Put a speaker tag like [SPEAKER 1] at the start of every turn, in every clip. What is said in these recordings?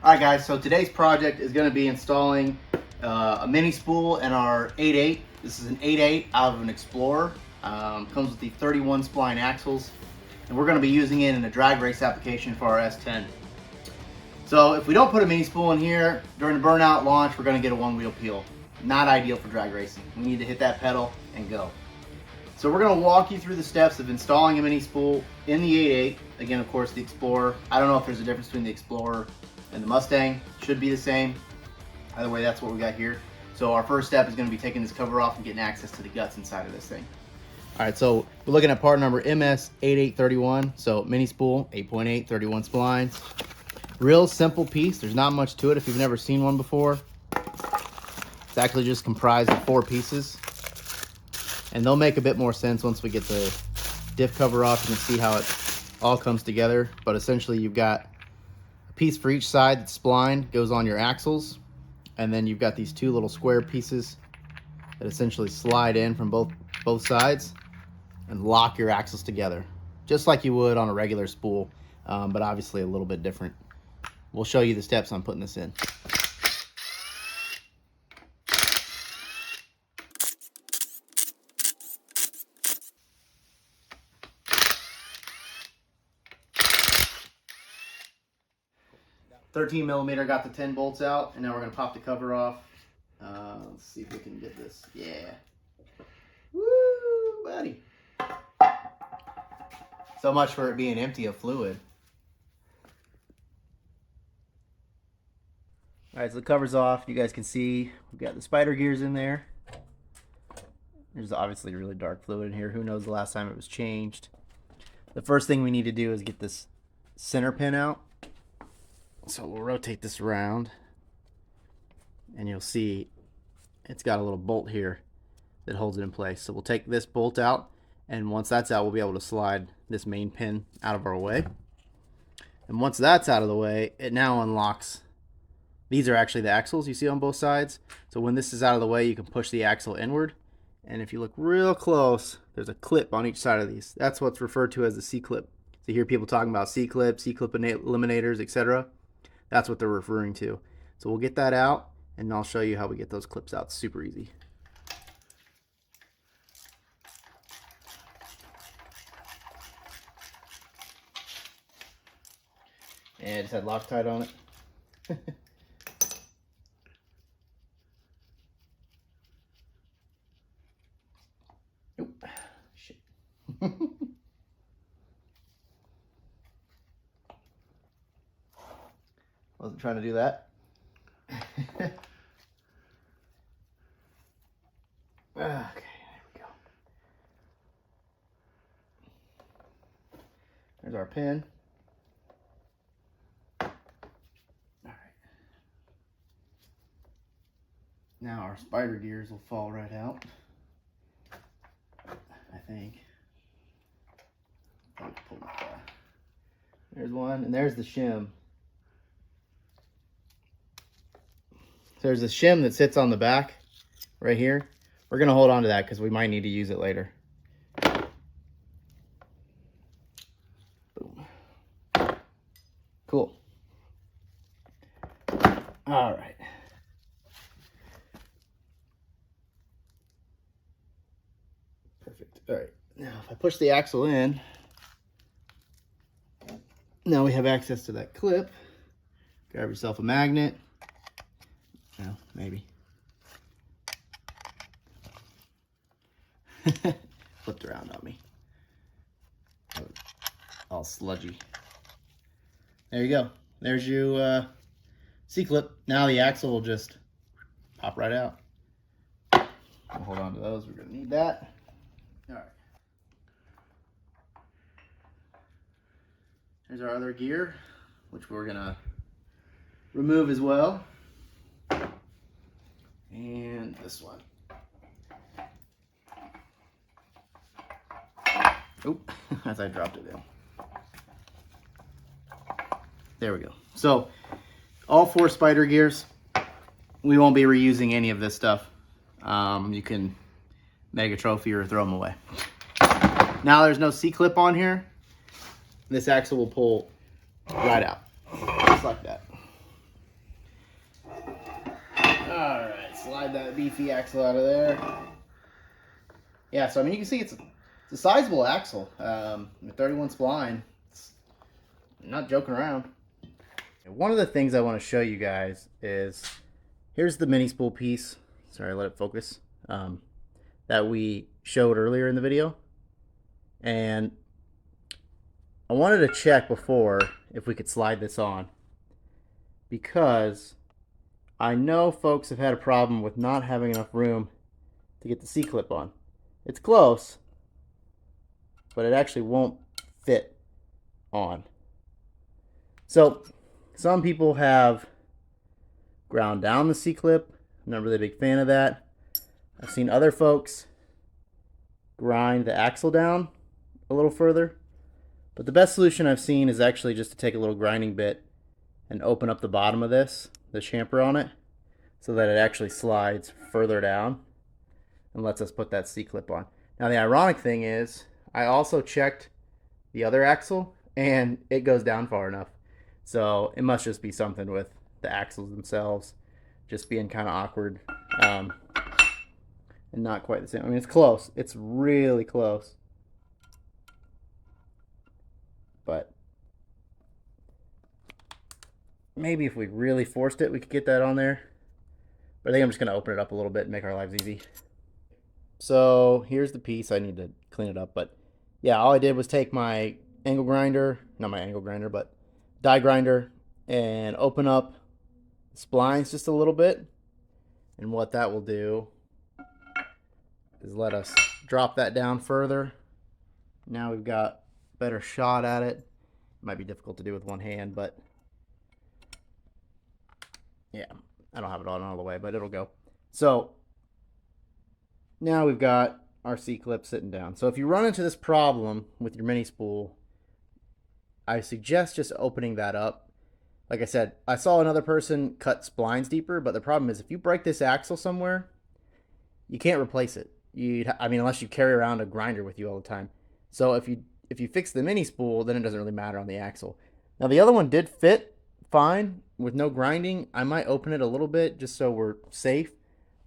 [SPEAKER 1] All right, guys, so today's project is going to be installing a mini spool in our 8.8. This is an 8.8 out of an Explorer. Comes with the 31 spline axles, and we're going to be using it in a drag race application for our S10. So if we don't put a mini spool in here during the burnout launch, we're going to get a one-wheel peel. Not ideal for drag racing. We need to hit that pedal and go. So we're going to walk you through the steps of installing a mini spool in the 8.8. Again, of course, the Explorer. I don't know if there's a difference between the Explorer and the Mustang. Should be the same. Either way, that's what we got here. So our first step is going to be taking this cover off and getting access to the guts inside of this thing. All right, so we're looking at part number MS8831. So mini spool, 8.8, 31 splines. Real simple piece. There's not much to it if you've never seen one before. It's actually just comprised of 4 pieces. And they'll make a bit more sense once we get the diff cover off. You can see how it all comes together. But essentially you've got a piece for each side that's spline, goes on your axles. And then you've got these 2 little square pieces that essentially slide in from both sides and lock your axles together. Just like you would on a regular spool, but obviously a little bit different. We'll show you the steps on putting this in. $13mm, got the 10 bolts out, and now we're gonna pop the cover off. Let's see if we can get this. Yeah. Woo, buddy. So much for it being empty of fluid. All right, so the cover's off. You guys can see we've got the spider gears in there. There's obviously really dark fluid in here. Who knows the last time it was changed. The first thing we need to do is get this center pin out. So we'll rotate this around, and you'll see it's got a little bolt here that holds it in place. So we'll take this bolt out, and once that's out, we'll be able to slide this main pin out of our way. And once that's out of the way, it now unlocks. These are actually the axles you see on both sides. So when this is out of the way, you can push the axle inward. And if you look real close, there's a clip on each side of these. That's what's referred to as the C-clip. So you hear people talking about C-clip eliminators, etc. That's what they're referring to. So we'll get that out, and I'll show you how we get those clips out. Super easy. And it just had Loctite on it. Nope. Shit. Wasn't trying to do that. Okay, there we go. There's our pin. All right. Now our spider gears will fall right out, I think. There's one, and there's the shim. There's a shim that sits on the back right here. We're going to hold on to that because we might need to use it later. Boom. Cool. All right. Perfect. All right. Now, if I push the axle in, now we have access to that clip. Grab yourself a magnet. No, maybe. Flipped around on me. All sludgy. There you go. There's your C-clip. Now the axle will just pop right out. We'll hold on to those. We're going to need that. All right. Here's our other gear, which we're going to remove as well. And this one. Oop, as I dropped it in. There we go. So, all 4 spider gears. We won't be reusing any of this stuff. You can make a trophy or throw them away. Now there's no C-clip on here. This axle will pull right out, just like that. Alright, slide that beefy axle out of there. Yeah, so I mean, you can see it's a sizable axle. 31 spline. I'm not joking around. One of the things I want to show you guys is, here's the mini spool piece. Sorry, let it focus. That we showed earlier in the video. And I wanted to check before if we could slide this on, because I know folks have had a problem with not having enough room to get the C-clip on. It's close, but it actually won't fit on. So some people have ground down the C-clip. I'm not really a big fan of that. I've seen other folks grind the axle down a little further. But the best solution I've seen is actually just to take a little grinding bit and open up the bottom of this, the chamfer on it, so that it actually slides further down and lets us put that C-clip on. Now the ironic thing is, I also checked the other axle and it goes down far enough. So it must just be something with the axles themselves just being kind of awkward and not quite the same. I mean, it's close. It's really close. But maybe if we really forced it, we could get that on there. But I think I'm just going to open it up a little bit and make our lives easy. So here's the piece. I need to clean it up. But yeah, all I did was take my angle grinder, not my angle grinder, but die grinder, and open up the splines just a little bit. And what that will do is let us drop that down further. Now we've got a better shot at it. It might be difficult to do with one hand, but yeah, I don't have it on all the way, but it'll go. So now we've got our C-clip sitting down. So if you run into this problem with your mini spool, I suggest just opening that up. Like I said, I saw another person cut splines deeper, but the problem is if you break this axle somewhere, you can't replace it. I mean, unless you carry around a grinder with you all the time. So if you fix the mini spool, then it doesn't really matter on the axle. Now the other one did fit fine with no grinding. I might open it a little bit just so we're safe.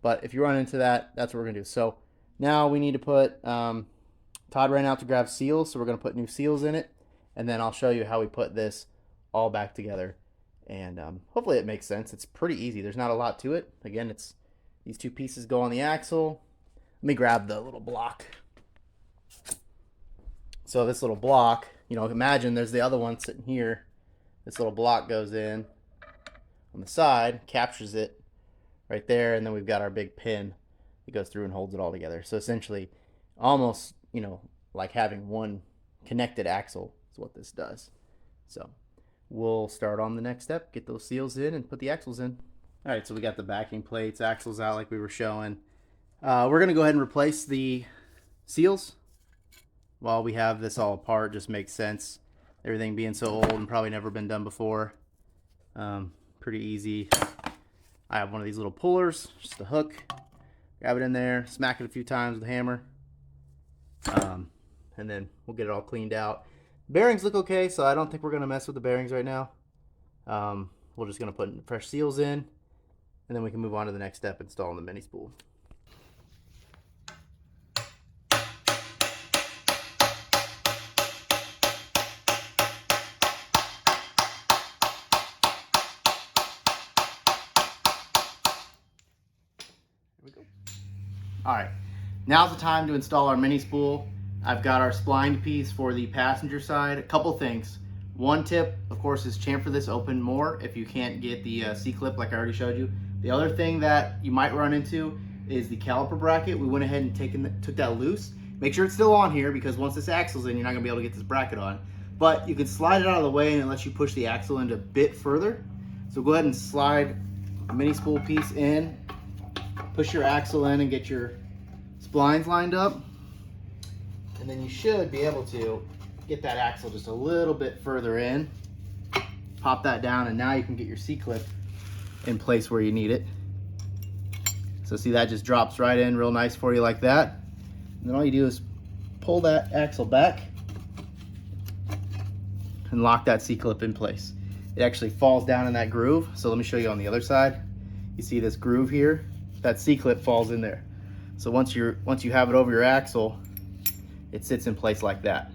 [SPEAKER 1] But if you run into that, that's what we're gonna do. So now we need to put, Todd ran out to grab seals, so we're gonna put new seals in it. And then I'll show you how we put this all back together. And hopefully it makes sense. It's pretty easy. There's not a lot to it. Again, it's these two pieces go on the axle. Let me grab the little block. So this little block, you know, imagine there's the other one sitting here. This little block goes in on the side, captures it right there, and then we've got our big pin that goes through and holds it all together. So essentially, almost, you know, like having one connected axle is what this does. So we'll start on the next step, get those seals in and put the axles in. All right, so we got the backing plates, axles out like we were showing. We're gonna go ahead and replace the seals while we have this all apart. Just makes sense. Everything being so old and probably never been done before. Pretty easy. I have one of these little pullers, just a hook. Grab it in there, smack it a few times with a hammer. And then we'll get it all cleaned out. Bearings look okay, so I don't think we're gonna mess with the bearings right now. We're just gonna put fresh seals in, and then we can move on to the next step, installing the mini spool. Alright, now's the time to install our mini spool. I've got our splined piece for the passenger side. A couple things. One tip, of course, is chamfer this open more if you can't get the C-clip like I already showed you. The other thing that you might run into is the caliper bracket. We went ahead and took that loose. Make sure it's still on here, because once this axle's in, you're not going to be able to get this bracket on. But you can slide it out of the way and it lets you push the axle in a bit further. So go ahead and slide the mini spool piece in, push your axle in and get your splines lined up. And then you should be able to get that axle just a little bit further in. Pop that down, and now you can get your C-clip in place where you need it. So see, that just drops right in real nice for you like that. And then all you do is pull that axle back and lock that C-clip in place. It actually falls down in that groove. So let me show you on the other side. you see this groove here? That C-clip falls in there. So once you have it over your axle, it sits in place like that.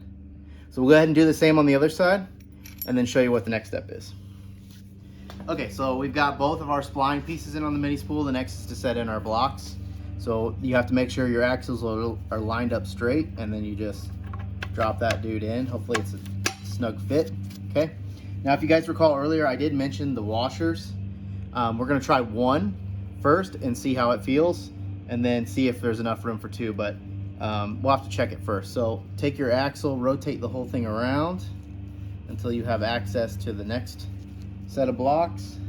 [SPEAKER 1] So we'll go ahead and do the same on the other side and then show you what the next step is. Okay, so we've got both of our spline pieces in on the mini spool. The next is to set in our blocks. So you have to make sure your axles are lined up straight, and then you just drop that dude in. Hopefully it's a snug fit, okay? Now, if you guys recall earlier, I did mention the washers. We're gonna try one first and see how it feels, and then see if there's enough room for two, but we'll have to check it first. So take your axle, rotate the whole thing around until you have access to the next set of blocks.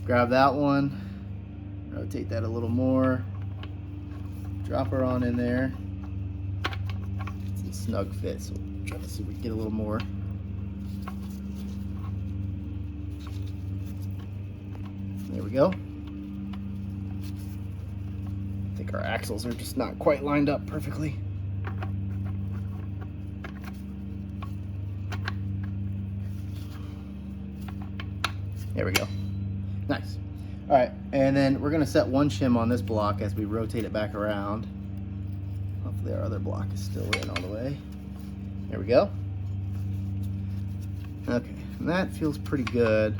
[SPEAKER 1] Grab that one, rotate that a little more, drop her on in there. It's a snug fit, so we'll try to see if we can get a little more. There we go. I think our axles are just not quite lined up perfectly. There we go. Nice. All right, and then we're gonna set one shim on this block as we rotate it back around. Hopefully our other block is still in all the way. There we go. Okay, and that feels pretty good.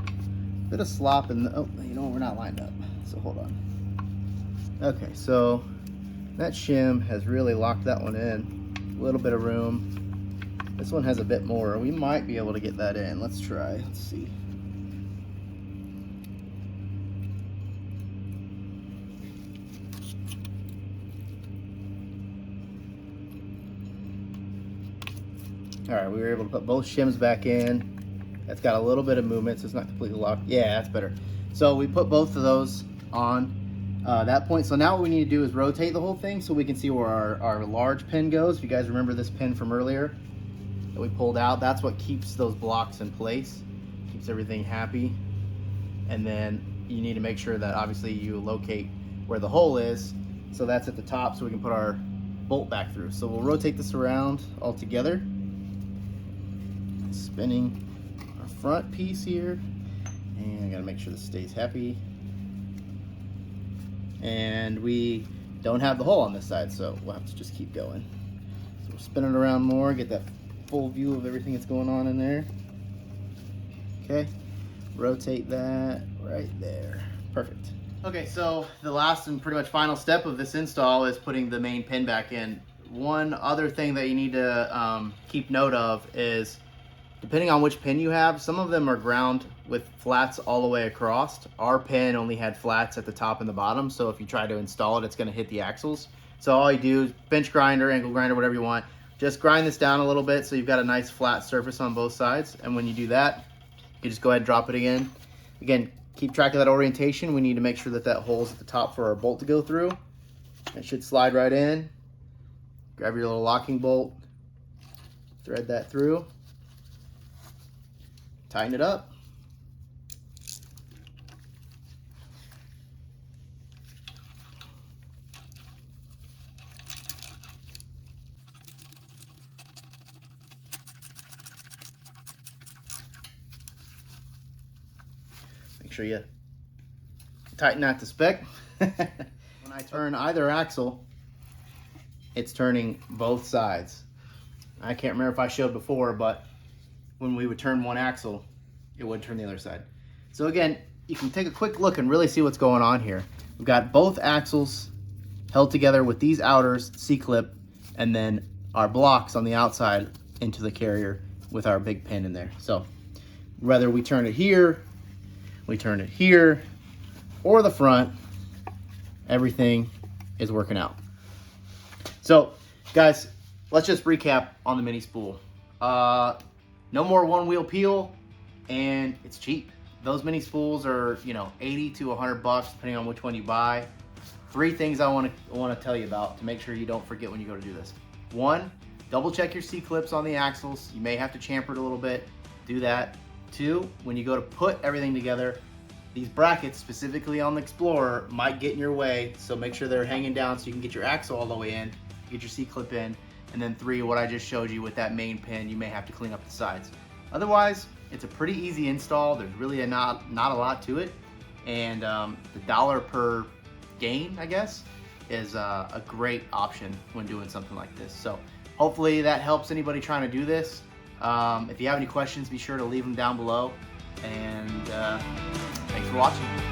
[SPEAKER 1] Bit of slop in the, oh, you know, we're not lined up, so hold on. Okay, so that shim has really locked that one in. A little bit of room. This one has a bit more. We might be able to get that in. Let's try, let's see. All right, we were able to put both shims back in. That's got a little bit of movement, so it's not completely locked. Yeah, that's better. So we put both of those on that point. So now what we need to do is rotate the whole thing so we can see where our large pin goes. If you guys remember this pin from earlier that we pulled out, that's what keeps those blocks in place, keeps everything happy. And then you need to make sure that obviously you locate where the hole is. So that's at the top so we can put our bolt back through. So we'll rotate this around all together. Spinning our front piece here, and I gotta make sure this stays happy. And we don't have the hole on this side, so we'll have to just keep going. So we'll spin it around more, get that full view of everything that's going on in there. Okay, rotate that right there. Perfect. Okay, so the last and pretty much final step of this install is putting the main pin back in. One other thing that you need to keep note of is, depending on which pin you have, some of them are ground with flats all the way across. Our pin only had flats at the top and the bottom, so if you try to install it, it's gonna hit the axles. So all you do is bench grinder, angle grinder, whatever you want, just grind this down a little bit so you've got a nice flat surface on both sides. And when you do that, you just go ahead and drop it again. Again, keep track of that orientation. We need to make sure that that hole's at the top for our bolt to go through. It should slide right in. Grab your little locking bolt, thread that through. Tighten it up. Make sure you tighten that to spec. When I turn either axle, it's turning both sides. I can't remember if I showed before, but when we would turn one axle, it would turn the other side. So again, you can take a quick look and really see what's going on here. We've got both axles held together with these outers, C-clip, and then our blocks on the outside into the carrier with our big pin in there. So whether we turn it here, we turn it here, or the front, everything is working out. So guys, let's just recap on the mini spool. No more one wheel peel, and it's cheap. Those mini spools are, you know, 80 to 100 bucks depending on which one you buy. Three things I want to tell you about to make sure you don't forget when you go to do this. One, double check your C-clips on the axles. You may have to chamfer it a little bit. Do that. Two, when you go to put everything together, these brackets specifically on the Explorer might get in your way, so make sure they're hanging down so you can get your axle all the way in, get your C-clip in. And then three, what I just showed you with that main pin, you may have to clean up the sides. Otherwise, it's a pretty easy install. There's really not a lot to it. and the dollar per gain, I guess, is a great option when doing something like this. So hopefully that helps anybody trying to do this. If you have any questions, be sure to leave them down below, and thanks for watching.